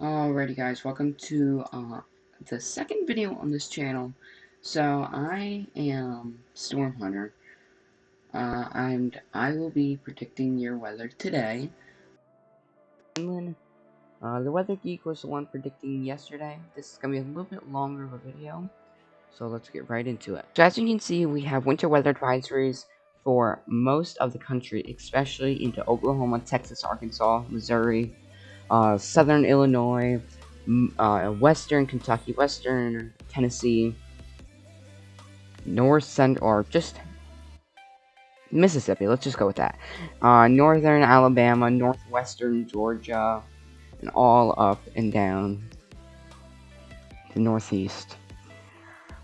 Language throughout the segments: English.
Alrighty guys, welcome to the second video on this channel. So I am Storm Hunter, and I will be predicting your weather today. Quinlan, the weather geek was the one predicting yesterday. This is going to be a little bit longer of a video, so let's get right into it. So as you can see, we have winter weather advisories for most of the country, especially into Oklahoma, Texas, Arkansas, Missouri, Southern Illinois, Western Kentucky, Western Tennessee, North Central, or just Mississippi. Let's just go with that. Northern Alabama, Northwestern Georgia, and all up and down the Northeast.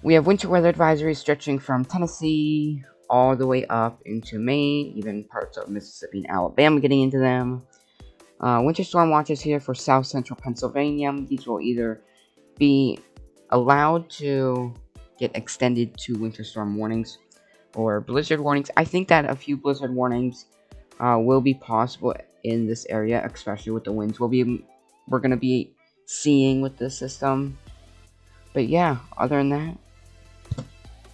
We have winter weather advisories stretching from Tennessee all the way up into Maine, even parts of Mississippi and Alabama getting into them. Winter storm watches here for south central Pennsylvania. These will either be allowed to get extended to winter storm warnings or blizzard warnings. I think that a few blizzard warnings will be possible in this area, especially with the winds we're going to be seeing with this system. But yeah, other than that,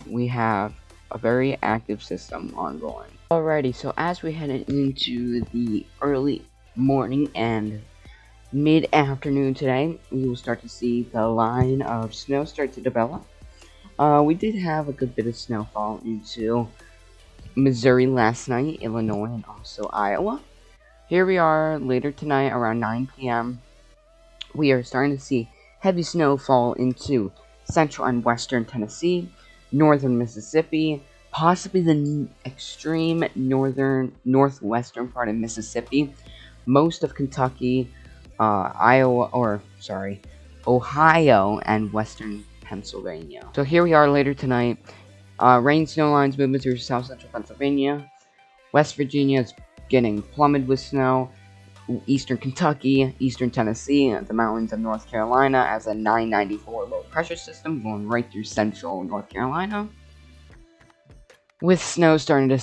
we have a very active system ongoing. Alrighty, so as we head into the early morning and mid-afternoon today, we will start to see the line of snow start to develop. We did have a good bit of snowfall into Missouri last night, Illinois, and also Iowa. Here we are later tonight around 9 p.m. We are starting to see heavy snowfall into central and western Tennessee, northern Mississippi, possibly the extreme northwestern part of Mississippi, most of Kentucky, Ohio, and western Pennsylvania. So here we are later tonight. Rain snow lines moving through south central Pennsylvania. West Virginia is getting plummeted with snow. Eastern Kentucky, eastern Tennessee, the mountains of North Carolina as a 994 low pressure system going right through central North Carolina. With snow starting to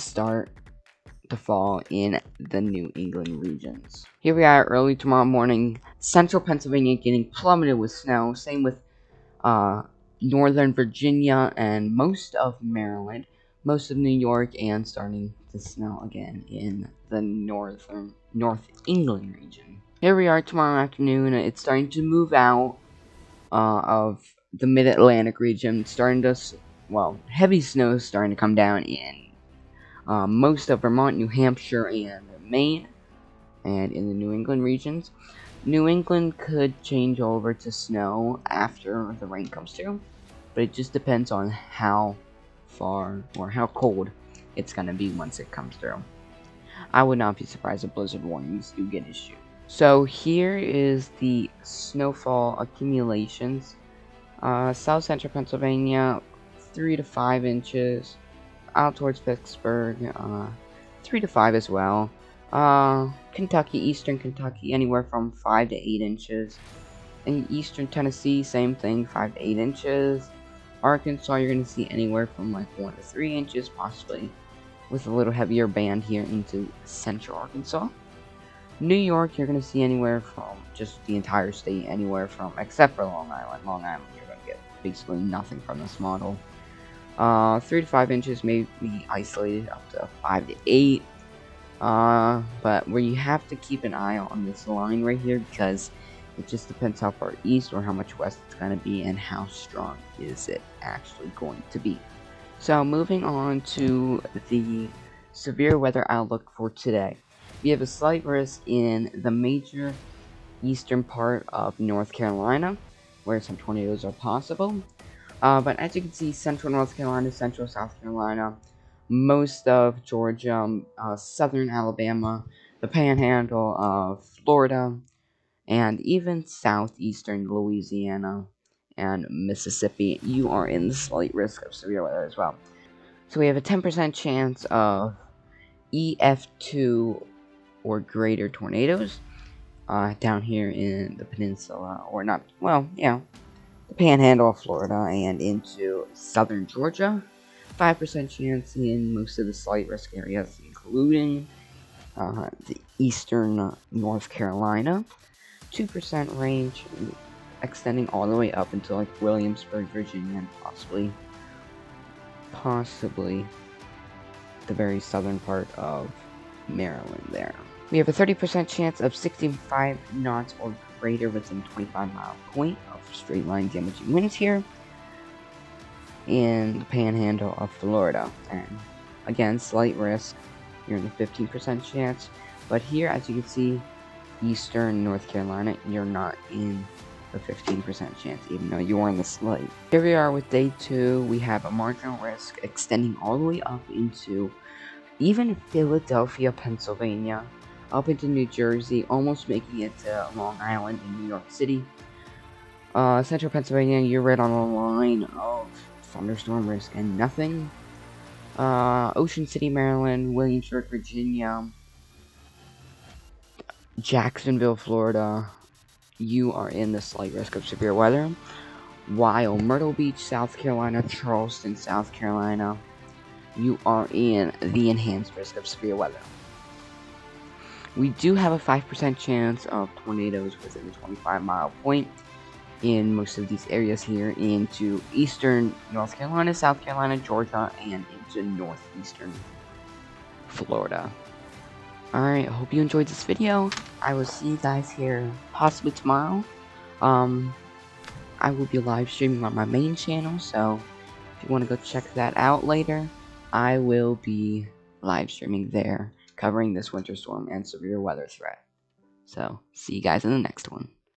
fall in the New England regions. Here we are early tomorrow morning. Central Pennsylvania getting plummeted with snow. Same with Northern Virginia and most of Maryland, most of New York, and starting to snow again in the North England region. Here we are tomorrow afternoon. It's starting to move out of the Mid-Atlantic region. Heavy snow is starting to come down in most of Vermont, New Hampshire, and Maine, and in the New England regions. New England could change over to snow after the rain comes through, but it just depends on how far or how cold it's going to be once it comes through. I would not be surprised if blizzard warnings do get issued. So here is the snowfall accumulations. South central Pennsylvania, 3 to 5 inches. Out towards Pittsburgh, 3 to 5 as well. Kentucky, eastern Kentucky, anywhere from 5 to 8 inches. In eastern Tennessee, same thing, 5 to 8 inches. Arkansas, you're going to see anywhere from like 1 to 3 inches, possibly with a little heavier band here into central Arkansas. New York, you're going to see anywhere from just the entire state, anywhere from, except for Long Island. Long Island, you're going to get basically nothing from this model. 3 to 5 inches may be isolated up to 5 to 8. But where you have to keep an eye on this line right here, because it just depends how far east or how much west it's going to be and how strong is it actually going to be. So moving on to the severe weather outlook for today. We have a slight risk in the major eastern part of North Carolina, where some tornadoes are possible. But as you can see, central North Carolina, central South Carolina, most of Georgia, southern Alabama, the panhandle of Florida, and even southeastern Louisiana and Mississippi, you are in slight risk of severe weather as well. So we have a 10% chance of EF2 or greater tornadoes down here in the peninsula, or not, the panhandle of Florida and into southern Georgia. 5% chance in most of the slight risk areas, including the eastern North Carolina. 2% range, extending all the way up until like Williamsburg, Virginia, and possibly the very southern part of Maryland there. We have a 30% chance of 65 knots or greater within 25-mile point of straight line damaging winds here in the panhandle of Florida. And again, slight risk. You're in the 15% chance. But here, as you can see, eastern North Carolina, you're not in the 15% chance, even though you are in the slight. Here we are with day 2. We have a marginal risk extending all the way up into even Philadelphia, Pennsylvania, up into New Jersey, almost making it to Long Island in New York City. Central Pennsylvania, you're right on the line of thunderstorm risk and nothing. Ocean City, Maryland, Williamsburg, Virginia, Jacksonville, Florida, you are in the slight risk of severe weather. While Myrtle Beach, South Carolina, Charleston, South Carolina, you are in the enhanced risk of severe weather. We do have a 5% chance of tornadoes within the 25-mile point in most of these areas here into eastern North Carolina, South Carolina, Georgia, and into northeastern Florida. Alright, I hope you enjoyed this video. I will see you guys here possibly tomorrow. I will be live streaming on my main channel, so if you want to go check that out later, I will be live streaming there, covering this winter storm and severe weather threat. So, see you guys in the next one.